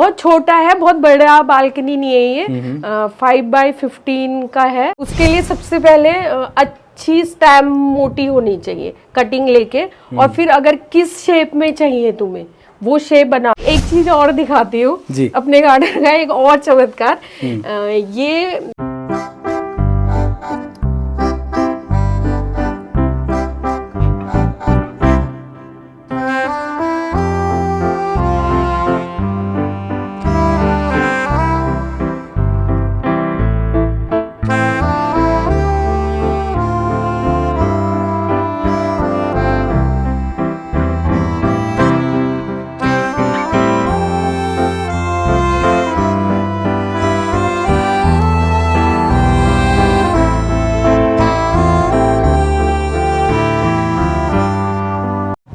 बहुत छोटा है, बहुत बड़ा बालकनी नहीं है ये। 5x15 का है। उसके लिए सबसे पहले अच्छी स्टेम मोटी होनी चाहिए, कटिंग लेके, और फिर अगर किस शेप में चाहिए तुम्हें वो शेप बना। एक चीज और दिखाती हूँ अपने गार्डन का, एक और चमत्कार। ये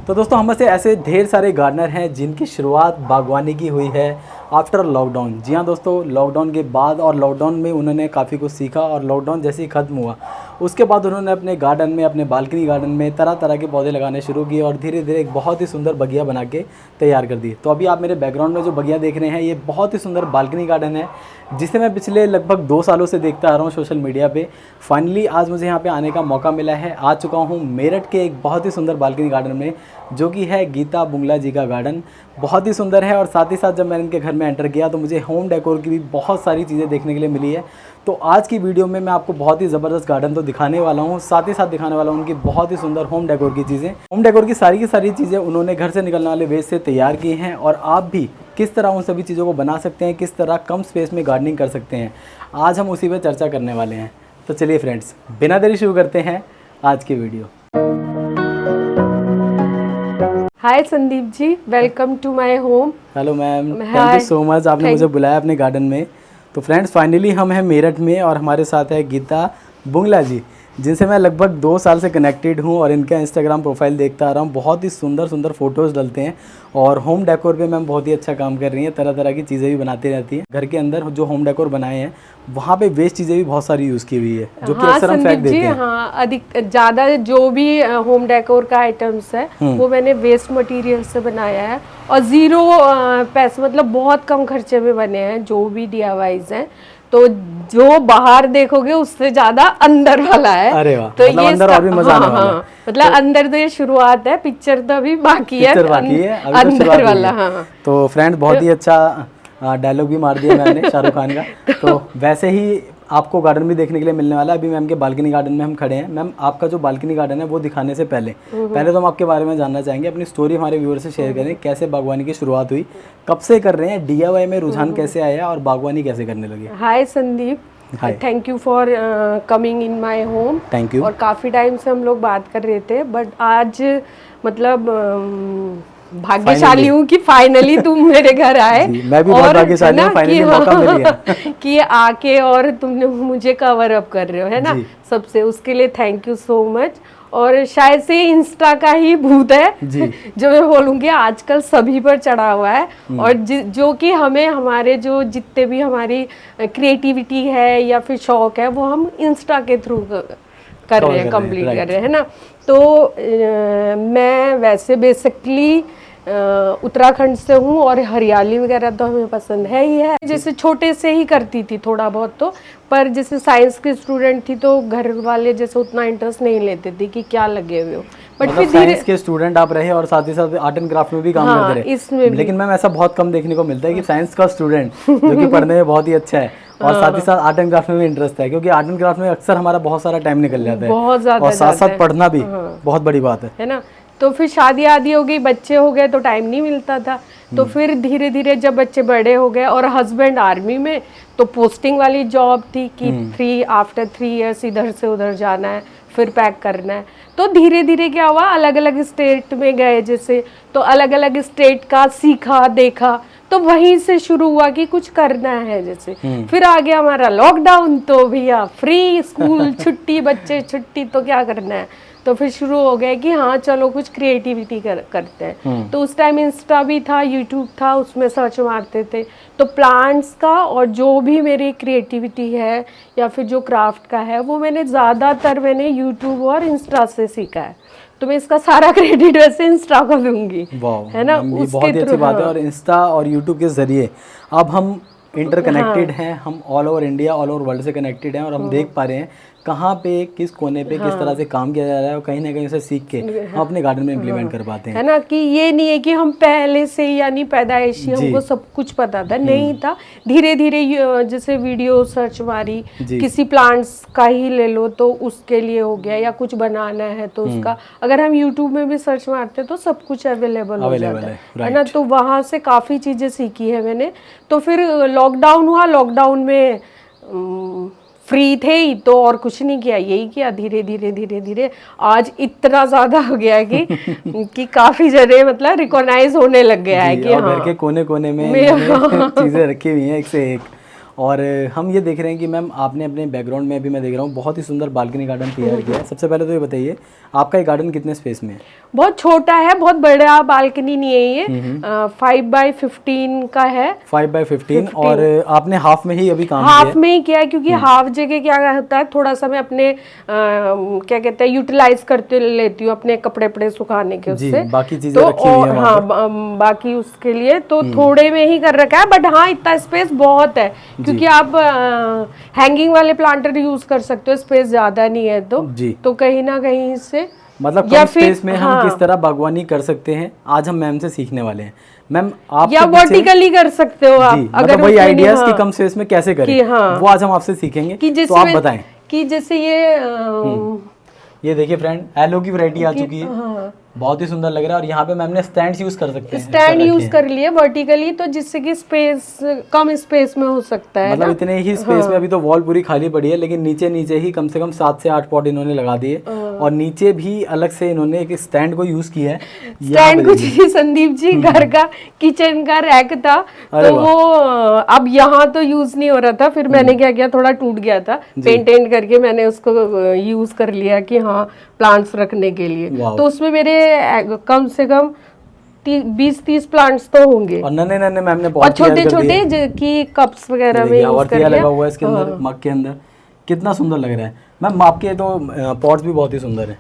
तो दोस्तों हम में से ऐसे ढेर सारे गार्डनर हैं जिनकी शुरुआत बागवानी की हुई है आफ्टर लॉकडाउन। जी हाँ दोस्तों, लॉकडाउन के बाद और लॉकडाउन में उन्होंने काफ़ी कुछ सीखा, और लॉकडाउन जैसे ही ख़त्म हुआ उसके बाद उन्होंने अपने गार्डन में, अपने बालकनी गार्डन में तरह तरह के पौधे लगाने शुरू किए और धीरे धीरे एक बहुत ही सुंदर बगिया बना के तैयार कर दिए। तो अभी आप मेरे बैकग्राउंड में जो बगिया देख रहे हैं ये बहुत ही सुंदर बालकनी गार्डन है, जिसे मैं पिछले लगभग 2 सालों से देखता आ रहा हूँ सोशल मीडिया पे। फाइनली आज मुझे यहाँ पे आने का मौका मिला है। आ चुका हूँ मेरठ के एक बहुत ही सुंदर बालकनी गार्डन में, जो कि है गीता बुंगला जी का गार्डन। बहुत ही सुंदर है, और साथ ही साथ जब मैंने इनके घर में एंटर किया तो मुझे होम डेकोर की भी बहुत सारी चीज़ें देखने के लिए मिली है। तो आज की वीडियो में मैं आपको बहुत ही ज़बरदस्त गार्डन तो दिखाने वाला हूँ, साथ ही साथ दिखाने वाला हूँ उनकी बहुत ही सुंदर होम डेकोर की चीज़ें। होम डेकोर की सारी चीज़ें उन्होंने घर से निकलने वाले वेस्ट से तैयार की हैं, और आप भी किस तरह उन सभी चीज़ों को बना सकते हैं, किस तरह कम स्पेस में गार्डनिंग कर सकते हैं, आज हम उसी पर चर्चा करने वाले हैं। तो चलिए फ्रेंड्स, बिना देरी शुरू करते हैं आज की video. Hi Sandeep ji, welcome to my home. Hello ma'am, thank you so much, आपने मुझे बुलाया अपने गार्डन में। तो फ्रेंड्स फाइनली हम हैं मेरठ में, और हमारे साथ है गीता बुंगला जी, जिनसे मैं लगभग 2 साल से कनेक्टेड हूँ और इनका इंस्टाग्राम प्रोफाइल देखता आ रहा हूँ। बहुत ही सुंदर सुंदर फोटोज़ डलते हैं, और होम डेकोर पे मैम बहुत ही अच्छा काम कर रही हैं, तरह तरह की चीज़ें भी बनाती रहती हैं। घर के अंदर जो होम डेकोर बनाए हैं वहाँ पे वेस्ट चीज़ें भी बहुत सारी यूज़ की हुई है, जो कि अक्सर हम फेंक देते हैं। हाँ, अधिक ज़्यादा जो भी होम डेकोर का आइटम्स है वो मैंने वेस्ट मटेरियल से बनाया है, और 0 पैसे, मतलब बहुत कम खर्चे में बने हैं जो भी DIYs हैं। तो जो बाहर देखोगे उससे ज्यादा अंदर वाला है। अरे वाह, तो मतलब ये अंदर और भी मजा आने वाला है। मतलब तो अंदर तो ये शुरुआत है, पिक्चर तो अभी बाकी है, अंदर वाला। हाँ, तो फ्रेंड बहुत ही अच्छा डायलॉग भी मार दिया मैंने शाहरुख खान का। तो वैसे ही आपको गार्डन भी देखने के लिए मिलने वाला है। अभी मैम के बालकनी गार्डन में हम खड़े हैं। मैम, आपका जो बालकनी गार्डन है वो दिखाने से पहले तो हम आपके बारे में जानना चाहेंगे। अपनी स्टोरी हमारे व्यूअर से शेयर करें, कैसे बागवानी की शुरुआत हुई, कब से कर रहे हैं, DIY में रुझान कैसे आया और बागवानी कैसे करने लगे। Hi Sandeep, thank you for coming in my home. Thank you. और काफ़ी टाइम से हम लोग बात कर रहे थे, बट आज मतलब भाग्यशाली हूँ कि फाइनली तुम मेरे घर आए। मैं भी बहुत भाग्यशाली हूँ, फाइनली मौका मिल गया कि आके और तुमने मुझे कवर अप कर रहे हो, है ना। सबसे उसके लिए थैंक यू सो मच। और शायद से इंस्टा का ही भूत है जो मैं बोलूँगी आजकल सभी पर चढ़ा हुआ है, और जो कि हमें हमारे जो जितने भी हमारी क्रिएटिविटी है या फिर शौक है वो हम इंस्टा के थ्रू कर रहे हैं, कंप्लीट कर रहे हैं, है ना। तो मैं वैसे बेसिकली उत्तराखंड से हूँ, और हरियाली वगैरह तो हमें पसंद है ही है। जैसे छोटे से ही करती थी थोड़ा बहुत, तो पर जैसे साइंस की स्टूडेंट थी तो घर वाले जैसे उतना इंटरेस्ट नहीं लेते थे कि क्या लगे हुए हो, बट मतलब फिर साइंस के स्टूडेंट आप रहे और साथ ही साथ आर्ट एंड क्राफ्ट में भी काम करते रहे। इसमें लेकिन मैम ऐसा बहुत कम देखने को मिलता है कि साइंस का स्टूडेंट जो कि पढ़ने में बहुत ही अच्छा है और साथ ही साथ आर्ट एंड क्राफ्ट में भी इंटरेस्ट है, क्योंकि आर्ट एंड क्राफ्ट में अक्सर हमारा बहुत सारा टाइम निकल जाता है, बहुत ज्यादा, और साथ साथ पढ़ना भी बहुत बड़ी बात है ना। तो फिर शादी आदि हो गई, बच्चे हो गए तो टाइम नहीं मिलता था। तो फिर धीरे धीरे जब बच्चे बड़े हो गए और हस्बैंड आर्मी में, तो पोस्टिंग वाली जॉब थी कि आफ्टर 3 इयर्स इधर से उधर जाना है, फिर पैक करना है। तो धीरे धीरे क्या हुआ, अलग अलग स्टेट में गए जैसे, तो अलग अलग स्टेट का सीखा देखा, तो वहीं से शुरू हुआ कि कुछ करना है जैसे। फिर आ गया हमारा लॉकडाउन, तो भैया फ्री स्कूल छुट्टी, बच्चे छुट्टी, तो क्या करना है। तो फिर शुरू हो गया कि हाँ चलो कुछ क्रिएटिविटी करते हैं। तो उस टाइम इंस्टा भी था, यूट्यूब था, उसमें सर्च मारते थे। तो प्लांट्स का और जो भी मेरी क्रिएटिविटी है या फिर जो क्राफ्ट का है वो मैंने ज़्यादातर यूट्यूब और इंस्टा से सीखा है। तो मैं इसका सारा क्रेडिट वैसे इंस्टा को दूंगी, वाह, है ना, ये बहुत ही अच्छी बात है। और इंस्टा और यूट्यूब के जरिए अब हम इंटरकनेक्टेड हैं, हम all over India, all over world से कनेक्टेड हैं, और हम देख पा रहे हैं कहाँ पे, किस कोने पे किस तरह से काम किया जा रहा है, और कहीं ना कहीं से सीख के हम अपने गार्डन में इम्प्लीमेंट कर पाते हैं, है ना। कि ये नहीं है कि हम पहले से यानी पैदाइशी हमको सब कुछ पता था, नहीं था। धीरे धीरे जैसे वीडियो सर्च मारी, किसी प्लांट्स का ही ले लो तो उसके लिए हो गया, या कुछ बनाना है तो उसका, अगर हम यूट्यूब में भी सर्च मारते तो सब कुछ अवेलेबल हो जाता है ना। तो वहाँ से काफ़ी चीज़ें सीखी है मैंने। तो फिर लॉकडाउन हुआ, लॉकडाउन में फ्री थे ही तो और कुछ नहीं किया, यही किया धीरे धीरे धीरे धीरे। आज इतना ज्यादा हो गया है कि काफी जगह मतलब रिकॉग्नाइज होने लग गया है कि घर के कोने कोने में चीजें रखी हुई हैं एक से एक। और हम ये देख रहे हैं कि मैम आपने अपने बैकग्राउंड में भी मैं देख रहा हूँ बहुत ही सुंदर बालकनी गार्डन तैयार किया है। सबसे पहले तो ये बताइए आपका ये गार्डन कितने स्पेस में है? बहुत छोटा है, बहुत बड़ा बालकनी नहीं है ये, 5x15 का है। 5x15 और आपने हाफ में ही अभी काम किया है? हाफ में ही किया है, क्योंकि हाफ जगह क्या होता है, थोड़ा सा मैं अपने क्या कहते हैं यूटिलाइज करते लेती हूँ अपने कपड़े वपड़े सुखाने के उससे, बाकी चीजें रखी हुई हैं हाँ बाकी उसके लिए तो थोड़े में ही कर रखा है। बट हाँ इतना स्पेस बहुत है, क्योंकि आप हैंगिंग वाले प्लांटर यूज कर सकते हो, स्पेस ज्यादा नहीं है तो कहीं ना कहीं से मतलब कम स्पेस में हम किस तरह बागवानी कर सकते हैं, आज हम मैम से सीखने वाले हैं। मैम आप या वर्टिकली कर सकते हो आप, अगर वही आइडियाज कि कम स्पेस में कैसे करें वो आज हम आपसे सीखेंगे, तो आप बताएं। कि जैसे ये देखिए फ्रेंड, एलो की वैरायटी आ चुकी है, बहुत ही सुंदर लग रहा है। और यहाँ पे मैम ने स्टैंड यूज कर सकते हैं, स्टैंड यूज कर लिए वर्टिकली, तो जिससे कि स्पेस कम स्पेस में हो सकता है, मतलब इतने ही स्पेस में। अभी तो वॉल पूरी खाली पड़ी है, लेकिन नीचे नीचे ही कम से कम 7 से 8 पॉट इन्होंने लगा दिए, और नीचे भी अलग से इन्होंने एक स्टैंड को यूज किया है। स्टैंड कुछ ही संदीप जी घर का किचन का रैक था, तो वो अब यहाँ तो यूज नहीं हो रहा था, फिर मैंने क्या किया, थोड़ा टूट गया था, पेंट करके मैंने उसको यूज कर लिया कि हाँ प्लांट्स रखने के लिए। तो उसमें मेरे कम से कम 20-30 प्लांट्स तो होंगे, और नन्हे नन्हे मैम ने और छोटे छोटे की कप्स वगैरह में यूज कर लिया। लगा हुआ है इसके अंदर, मग के अंदर, कितना सुंदर लग रहा है मैम। आपके तो पॉट्स भी बहुत ही सुंदर है,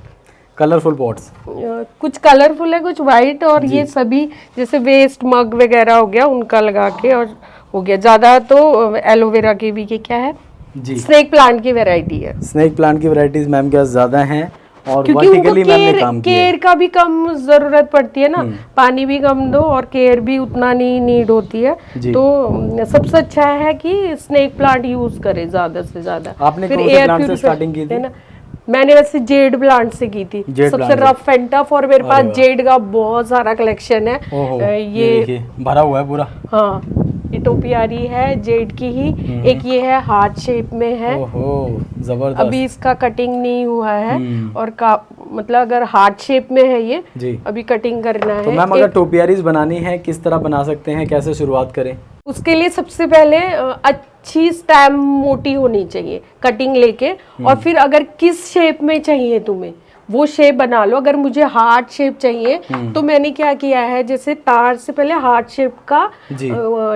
कलरफुल पॉट्स, कुछ कलरफुल है कुछ वाइट, और ये सभी जैसे वेस्ट मग वगैरह हो गया उनका लगा के और हो गया। ज्यादा तो एलोवेरा की भी क्या है जी, स्नेक प्लांट की वैरायटी है। स्नेक प्लांट की वैरायटीज मैम के पास ज्यादा हैं, और क्योंकि उनको केयर का भी कम जरूरत पड़ती है ना, पानी भी कम दो और केयर भी उतना नहीं नीड होती है, तो सबसे अच्छा है कि स्नेक प्लांट यूज करे ज्यादा से ज्यादा। आपने कौन से प्लांट से स्टार्टिंग की थी? मैंने वैसे जेड प्लांट से की थी, सबसे रफ एंड टफ, और मेरे पास जेड का बहुत सारा कलेक्शन है। ये भरा हुआ है पूरा, हाँ ये टोपियारी है जेड की ही, एक ये है हार्ट शेप में है, जबरदस्त। अभी इसका कटिंग नहीं हुआ है, और मतलब अगर हार्ट शेप में है ये जी, अभी कटिंग करना है। तो मैम अगर टोपियारीज बनानी है किस तरह बना सकते हैं, कैसे शुरुआत करें? उसके लिए सबसे पहले अच्छी स्टेम मोटी होनी चाहिए, कटिंग लेके, और फिर अगर किस शेप में चाहिए तुम्हें वो शेप बना लो। अगर मुझे हार्ट शेप चाहिए तो मैंने क्या किया है, जैसे तार से पहले हार्ट शेप का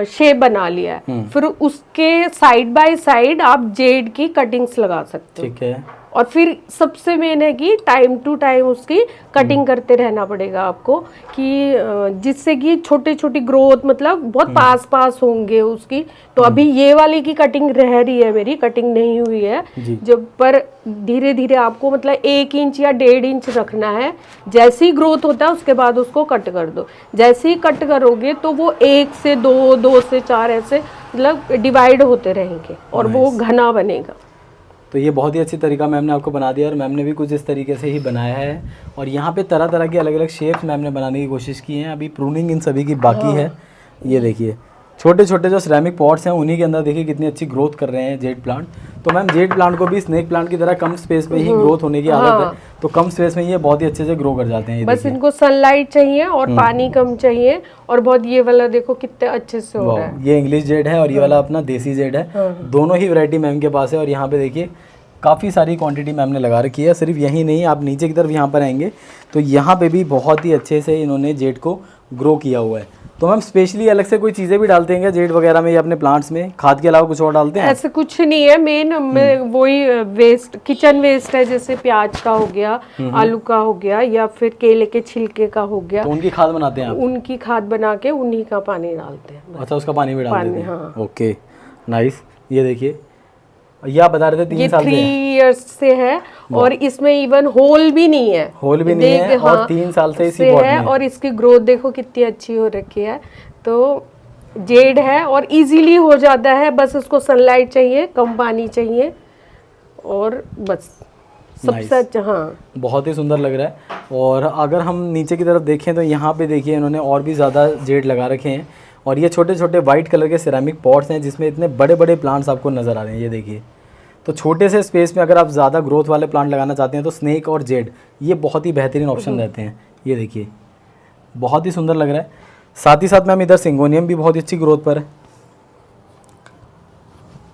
शेप बना लिया है, फिर उसके साइड बाय साइड आप जेड की कटिंग्स लगा सकते हो। ठीक है। और फिर सबसे मेन है कि टाइम टू टाइम उसकी कटिंग करते रहना पड़ेगा आपको, कि जिससे कि छोटी छोटी ग्रोथ मतलब बहुत पास पास होंगे उसकी। तो अभी ये वाली की कटिंग रह रही है, मेरी कटिंग नहीं हुई है, जब पर धीरे धीरे आपको मतलब 1 इंच या 1.5 इंच रखना है। जैसे ही ग्रोथ होता है उसके बाद उसको कट कर दो। जैसे ही कट करोगे तो वो 1 से 2, 2 से 4 ऐसे मतलब डिवाइड होते रहेंगे और वो घना बनेगा। तो ये बहुत ही अच्छी तरीका मैम ने आपको बना दिया, और मैम ने भी कुछ इस तरीके से ही बनाया है। और यहाँ पे तरह तरह की अलग अलग शेप्स मैम ने बनाने की कोशिश की हैं। अभी प्रूनिंग इन सभी की बाकी है। ये देखिए छोटे छोटे जो सिरेमिक पॉट्स हैं उन्हीं के अंदर देखिए कितनी अच्छी ग्रोथ कर रहे हैं जेड प्लांट। तो मैम जेड प्लांट को भी स्नेक प्लांट की तरह कम स्पेस में ही ग्रोथ होने की आदत है, तो कम स्पेस में ये बहुत ही अच्छे से ग्रो कर जाते हैं। बस इनको सनलाइट चाहिए और पानी कम चाहिए, और बहुत ये वाला देखो कितने अच्छे से हो रहा है। ये इंग्लिश जेड है और ये वाला अपना देसी जेड है। दोनों ही वैरायटी मैम के पास है। और यहाँ पे देखिए काफ़ी सारी क्वांटिटी मैम ने लगा रखी है। सिर्फ यही नहीं, आप नीचे की तरफ यहाँ पर आएंगे तो यहाँ पे भी बहुत ही अच्छे से इन्होंने जेड को ग्रो किया हुआ है। तो मैम स्पेशली अलग से कोई चीज़ें भी डालते हैं क्या जेड वगैरह में या अपने प्लांट्स में? खाद के अलावा कुछ और डालते हैं? ऐसे कुछ नहीं है, मेन वही वेस्ट, किचन वेस्ट है, जैसे प्याज का हो गया, आलू का हो गया, या फिर केले के छिलके का हो गया, तो उनकी खाद बनाते हैं आप? उनकी खाद बना के उन्हीं का पानी डालते हैं। अच्छा, उसका पानी भी डाल देते हैं। हाँ। Okay, nice. ये देखिए, ये आप बता रहे थे 3 साल से 3 इयर्स से है, और इसमें इवन होल भी नहीं है, होल भी नहीं है, और 3 साल से इसी पॉट में है। और इसकी ग्रोथ देखो कितनी अच्छी हो रखी है। तो जेड है और इजीली हो जाता है, बस उसको सनलाइट चाहिए, कम पानी चाहिए, और बस सबसे अच्छा। हाँ, बहुत ही सुंदर लग रहा है। और अगर हम नीचे की तरफ देखें तो यहाँ पे देखिए इन्होंने और भी ज़्यादा जेड लगा रखे हैं, और ये छोटे छोटे वाइट कलर के सिरेमिक पॉट्स हैं जिसमें इतने बड़े बड़े प्लांट्स आपको नज़र आ रहे हैं। ये देखिए, तो छोटे से स्पेस में अगर आप ज़्यादा ग्रोथ वाले प्लांट लगाना चाहते हैं तो स्नेक और जेड ये बहुत ही बेहतरीन ऑप्शन रहते हैं। ये देखिए, बहुत ही सुंदर लग रहा है। साथ ही साथ मैम इधर सिंगोनियम भी बहुत ही अच्छी ग्रोथ पर है।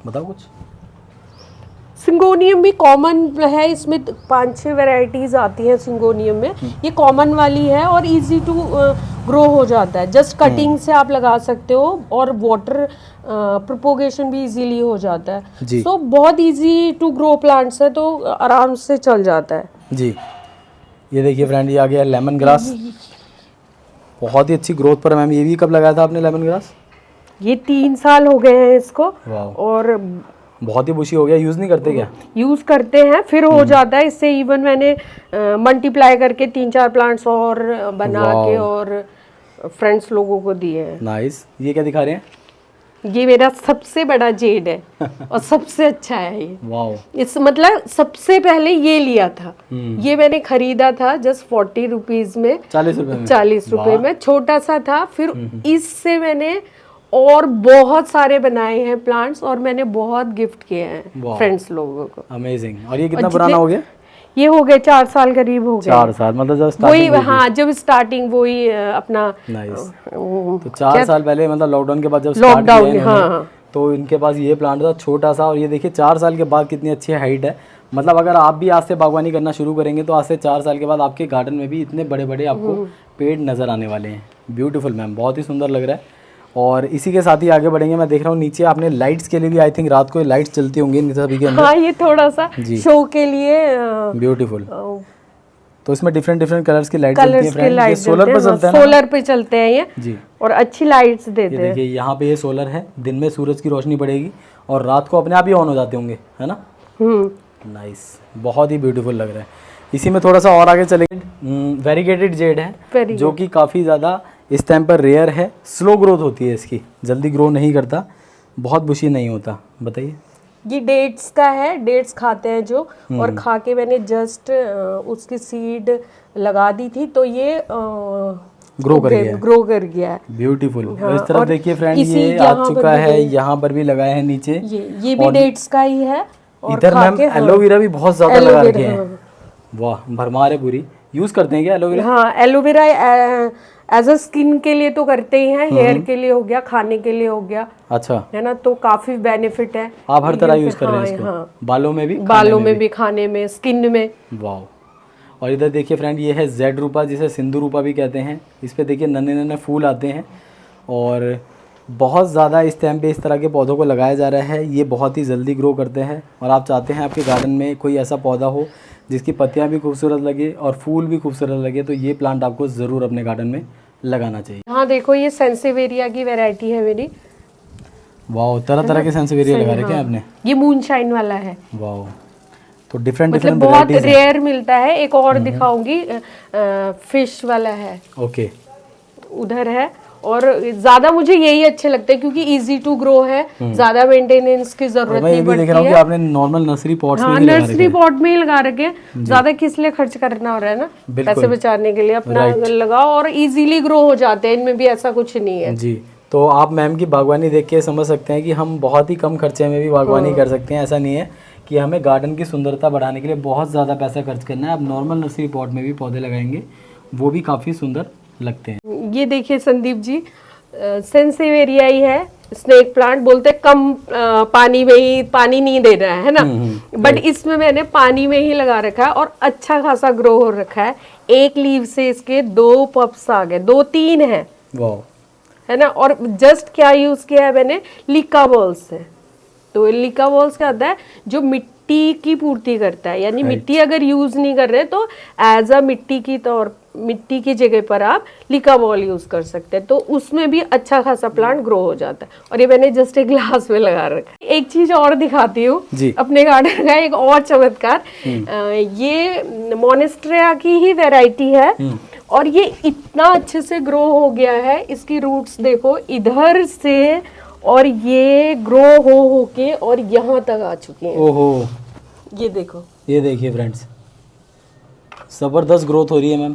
बताओ कुछ। सिंगोनियम भी कॉमन है, इसमें 5-6 वैरायटीज आती हैं सिंगोनियम में। ये कॉमन वाली है और इजी टू ग्रो हो जाता है, जस्ट कटिंग से आप लगा सकते हो, और वाटर प्रोपोगेशन भी इजीली हो जाता है। सो बहुत इजी टू ग्रो प्लांट्स है, तो आराम से चल जाता है जी। ये देखिए फ्रेंड, ये आ गया लेमन ग्रास, बहुत ही अच्छी ग्रोथ पर। मैम ये भी कब लगाया था आपने लेमन ग्रास? ये 3 साल हो गए हैं इसको, और बहुत ही बुशी हो गया। यूज़ नहीं करते क्या? यूज़ करते हैं, फिर हो जाता है इससे। इवन मैंने मल्टीप्लाई करके 3-4 प्लांट्स और बना के और फ्रेंड्स लोगों को दिए हैं। नाइस। ये क्या दिखा रहे हैं? ये मेरा सबसे बड़ा जेड है और सबसे अच्छा है ये। वाओ। इस मतलब सबसे पहले ये लिया था, ये मैंने खरीदा था जस्ट 40 रुपीज में, 40 रुपए में, छोटा सा था। फिर इससे मैंने और बहुत सारे बनाए हैं प्लांट्स, और मैंने बहुत गिफ्ट किए हैं फ्रेंड्स लोगों को। अमेजिंग। और ये कितना पुराना हो गया? ये हो गए 4 साल करीब हो गए। 4 साल मतलब जब वही, हाँ, जब स्टार्टिंग वही अपना। नाइस। तो 4 साल पहले मतलब लॉकडाउन के बाद जब लॉकडाउन, हाँ, तो इनके पास ये प्लांट था छोटा सा, और ये देखिए 4 साल के बाद कितनी अच्छी हाइट है। मतलब अगर आप भी आज से बागवानी करना शुरू करेंगे तो आज से 4 साल के बाद आपके गार्डन में भी इतने बड़े बड़े आपको पेड़ नज़र आने वाले हैं। ब्यूटीफुल मैम, बहुत ही सुंदर लग रहा है। और इसी के साथ ही आगे बढ़ेंगे। मैं देख रहा हूँ नीचे आपने लाइट्स के लिए भी, आई थिंक रात को लाइट्स चलती होंगी इन सभी के अंदर। हाँ, ये थोड़ा सा शो के लिए। ब्यूटीफुल। तो इसमें डिफरेंट कलर्स की लाइट चलती है फ्रेंड। ये सोलर पर चलते हैं ना? सोलर पे चलते हैं ये जी, और अच्छी लाइट्स देते हैं। देखिए यहाँ पे ये सोलर है, दिन में सूरज की रोशनी पड़ेगी और रात को अपने आप ही ऑन हो जाते होंगे, है ना? नाइस, बहुत ही ब्यूटीफुल लग रहा है। इसी में थोड़ा सा और आगे चलेंगे। वेरीगेटेड जेड है जो कि काफ़ी ज़्यादा इस टाइम पर रेयर है। स्लो ग्रोथ होती है इसकी, जल्दी ग्रो नहीं करता, बहुत बुशी नहीं होता। बताइए। ये डेट्स का है, डेट्स खाते हैं जो, और खा के मैंने जस्ट उसकी सीड लगा दी थी, तो ये ग्रो कर गया है। ब्यूटीफुल। हाँ, इस तरफ देखिए फ्रेंड, ये आ चुका है, यहाँ पर भी लगाए हैं नीचे। ये भी डेट्स का ही है। और इधर मैम एलोवेरा भी बहुत ज्यादा लगा रखे हैं। वाह, भरमार है पूरी। यूज करते हैं क्या एलोवेरा? हाँ, एलोवेरा एज अ स्किन के लिए तो करते ही हैं, हेयर के लिए हो गया, खाने के लिए हो गया। अच्छा, है ना? तो काफी बेनिफिट है। आप हर तरह यूज कर रहे हैं इसको? हाँ, बालों में भी, खाने में, स्किन में। वाह। और इधर देखिए फ्रेंड, ये है जेड रूपा, जिसे सिंधु रूपा भी कहते हैं। इस पे देखिए नन्हे नन्हे फूल आते हैं, और बहुत ज़्यादा इस टाइम पे इस तरह के पौधों को लगाया जा रहा है। ये बहुत ही जल्दी ग्रो करते हैं, और आप चाहते हैं आपके गार्डन में कोई ऐसा पौधा हो जिसकी पत्तियां भी खूबसूरत लगे और फूल भी खूबसूरत लगे, तो ये प्लांट आपको ज़रूर अपने गार्डन में लगाना चाहिए। हाँ, देखो ये सेंसेवेरिया की वैरायटी है मेरी। वाह, तरह तरह के सेंसेवेरिया लगा रखे हैं आपने। ये मूनशाइन वाला है। वाह, तो डिफरेंट मतलब बहुत रेयर मिलता है। एक और दिखाऊंगी, फिश वाला है। ओके, उधर है। और ज्यादा मुझे यही अच्छे लगते हैं क्योंकि इजी टू ग्रो है, ज्यादा मेंटेनेंस की जरूरत नहीं पड़ती है। देख रहा हूं कि आपने नॉर्मल नर्सरी पॉट्स में ही लगा रखे हैं। नर्सरी पॉट में ही लगा रखे हैं। ज्यादा किस लिए खर्च करना हो रहा है ना, पैसे बचाने के लिए अपना लगाओ और इजीली ग्रो हो जाते हैं। इनमें भी ऐसा कुछ नहीं है जी। तो आप मैम की बागवानी देख के समझ सकते हैं कि हम बहुत ही कम खर्चे में भी बागवानी कर सकते हैं। ऐसा नहीं है कि हमें गार्डन की सुंदरता बढ़ाने के लिए बहुत ज़्यादा पैसा खर्च करना है। आप नॉर्मल नर्सरी पॉट में भी पौधे लगाएंगे, वो भी काफ़ी सुंदर लगते हैं। ये देखिए संदीप जी, सेंसेवेरिया ही है, स्नेक प्लांट बोलते हैं कम पानी में ही, पानी नहीं दे रहा है ना, बट इसमें मैंने पानी में ही लगा रखा है और अच्छा खासा ग्रो हो रखा है। एक लीव से इसके 2 पप्स आ गए, 2-3 है, वाह, है ना। और जस्ट क्या यूज किया है मैंने, लिका बॉल्स है। तो लिका बॉल्स क्या होता है, जो मिट्टी की पूर्ति करता है, यानी मिट्टी अगर यूज नहीं कर रहे तो एज अ मिट्टी की जगह पर आप लिका बॉल यूज कर सकते हैं, तो उसमें भी अच्छा खासा प्लांट ग्रो हो जाता है। और ये मैंने जस्ट एक ग्लास में लगा रखा है। एक चीज और दिखाती हूँ अपने गार्डन का, एक और चमत्कार। ये मोनेस्ट्रिया की ही वैरायटी है और ये इतना अच्छे से ग्रो हो गया है। इसकी रूट्स देखो इधर से, और ये ग्रो हो के और यहाँ तक आ चुकी हैं। ओहो, ये देखो, ये देखिए फ्रेंड्स, जबरदस्त ग्रोथ हो रही है मैम।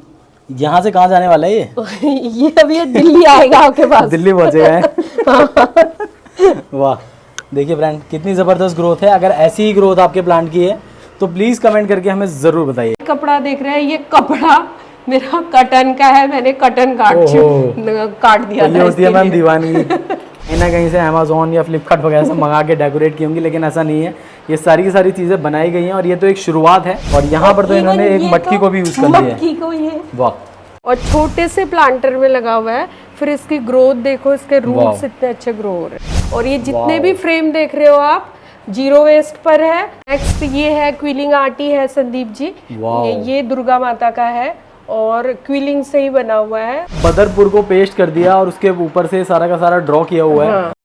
यहाँ से कहाँ जाने वाला है ये अभी ये दिल्ली आएगा आपके पास। दिल्ली पहुँचेगा है। वाह, देखिए फ्रेंड कितनी ज़बरदस्त ग्रोथ है। अगर ऐसी ही ग्रोथ आपके प्लांट की है तो प्लीज़ कमेंट करके हमें ज़रूर बताइए। कपड़ा देख रहे हैं, ये कपड़ा मेरा कटन का है, मैंने कटन काट दिया ये होती है मैम दीवानगी। कहीं ना कहीं से अमेज़ॉन या फ्लिपकार्ट वगैरह से मंगा के डेकोरेट की होंगी, लेकिन ऐसा नहीं है। ये सारी की सारी चीज़ें बनाई गई हैं और ये तो एक शुरुआत है। और यहाँ पर तो इन्होंने एक मटकी को भी यूज़ कर दिया है। मटकी को ये, वाह, और छोटे से प्लांटर में लगा हुआ है। फिर इसकी ग्रोथ देखो, इसके रूट्स इतने अच्छे ग्रो हो रहे हैं। और ये जितने भी फ्रेम देख रहे हो आप, 0 वेस्ट पर है। नेक्स्ट ये है क्विलिंग आर्टी है संदीप जी, ये दुर्गा माता का है और क्विलिंग से ही बना हुआ है। बदरपुर को पेस्ट कर दिया और उसके ऊपर से सारा का सारा ड्रॉ किया हुआ है।